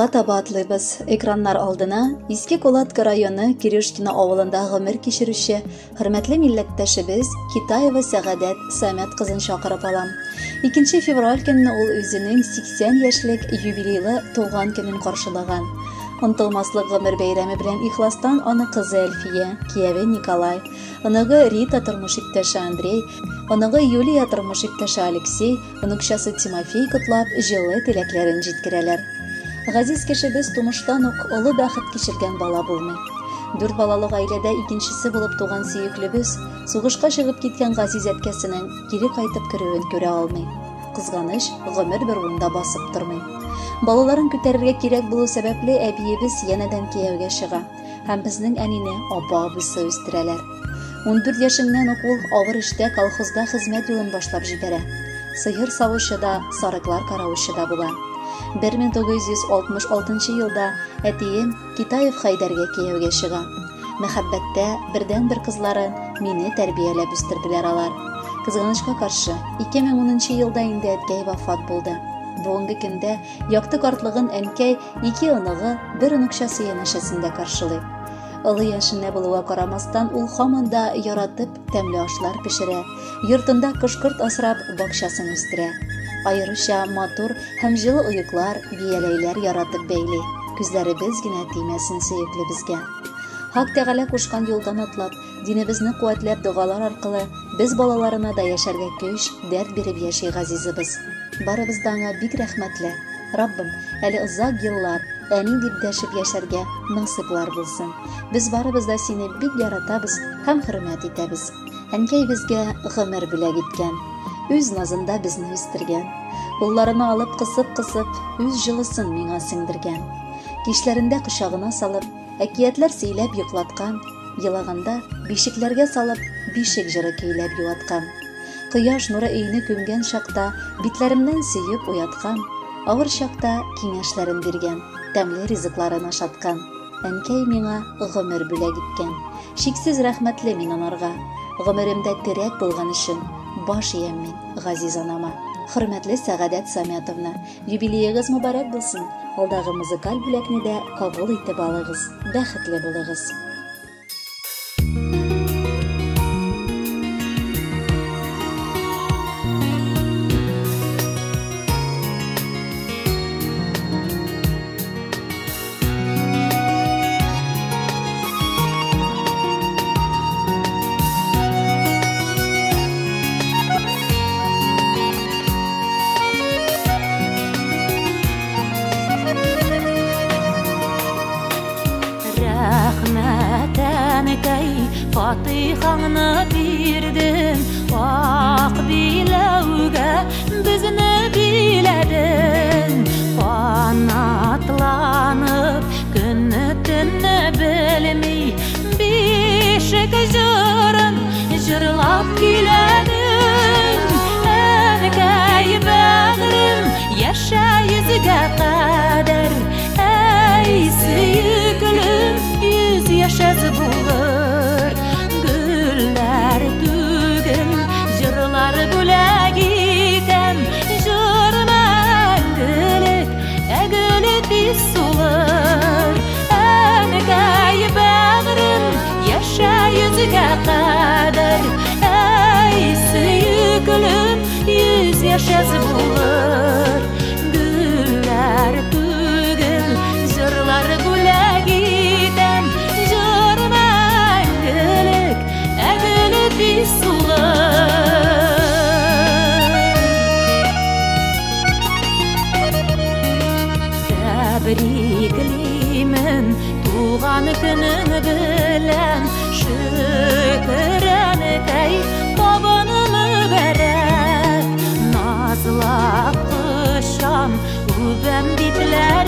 Алга таба атлыйбыз. Экраннар алдына Иске Колатка районы Кирюшкино авылында гомер кичерүче хөрмәтле милләттәшебез Китаева Сәгадәт Сәмәт кызын чакырып алам. 2 февраль көнне ул үзенең 80 яшьлек юбилейлы туган көнен каршылаган. Онтылмаслык гомер бәйрәме белән ихластан аны кызы Әлфия, кияве Николай, оныгы Рита тормыш иптәше Андрей, оныгы Юлия тормыш иптәше Алексей, оныкчасы Тимофей котлап җылы теләкләрен җиткерәләр. Газиз кешебез тумыштан ук олы бәхет кичергән бала булмый. 4 балалы гаиләдә икенчесе булып туган сөеклебез сугышка чыгып киткән Газиз әткәсенең кире кайтып керүен күрә алмый. Кызганыч гомер бер урында басып тормый. Балаларын күтәрергә кирәк булу сәбәпле әбиебез янәдән кияүгә чыга һәм безнең әнине апа-абысы үстерәләр. 14 яшеннән ук ул авыр эштә колхозда хезмәт юлын башлап җибәрә. Сыер савучыда, сарыклар каравычыда була. 1966 елда әтием Китаев Хайдәргә кияүгә чыга. Мәхәббәттә бердән-бер кызларын мине тәрбияләп үстерделәр алар. Кызганычка каршы 2010 елда инде әткәй вафат булды. Бүгенге көндә якты картлыгын әнкәй 2 оныгы, 1 оныкчасы янәшәсендә каршылый. Олы яшенә булуга карамастан ул һаман да яратып тәмле ашлар пешерә, йортында кош-корт асрап бакчасын үстерә. Аеруча матур һәм җылы уйыклар, бияләйләр яратып бәйли. Күзләребез генә тимәсен сөекле безгә. Хак Тәгалә кушкан юлдан атлап, динебезне куәтләп дугалар аркылы без балаларына да яшәргә көч, дәрт биреп яши Газизыбыз. Барыбыз да аңа бик рәхмәтле. Раббым, әле озак еллар әни дип дәшеп яшәргә насыйплар булсын. Без барыбыз да сине бик яратабыз һәм хөрмәт итәбез. Әнкәй безгә гомер бүләк иткән, үз назында безне үстергән. Кулларына алып кысып-кысып, үз җылысын миңа сеңдергән. Кичләрендә кочагына салып, әкиятләр сөйләп йоклаткан, елаганда бишекләргә салып, бишек җыры көйләп юаткан. Кояш нуры өйне күмгән чакта битләремнән сөеп уяткан, авыр чакта киңәшләрен биргән, тәмле ризыкларын ашаткан. Әнкәй миңа гомер бүләк иткән. Шиксез рәхмәтле мин анарга. Гомеремдә терәк булган өчен баш иям мин Газиз анама. Хөрмәтле Сәгадәт Сәмәтовна, юбилеегыз мөбарәк булсын. Алдагы музыкаль бүләкне дә кабул итеп алыгыз. Бәхетле булыгыз. Фатихаңны бирдең, ак биләүгә безне биләдең. Канатланып, көнне-төнне белми, бишек җырын җырлап киләдең. Әнкәй бәгърем, яшә йөзгә кадәр, әй сөеклем, 100 яшәс булыр. Бүләк итәм, җыр мәңгелек, әгеле тиз сулыр. Әнкәй бәгърем, яшә йөзгә кадәр, әй сөеклем, 100 яшәс булыр. Гөлләр түгел, җырлар бүләк итәм, җыр мәңгелек, әгеле тиз сулыр. Тәбриклимен туган көнең белән, шөкер әнкәй, табыны мөбарәк. Назлап кышам, үбәм битләр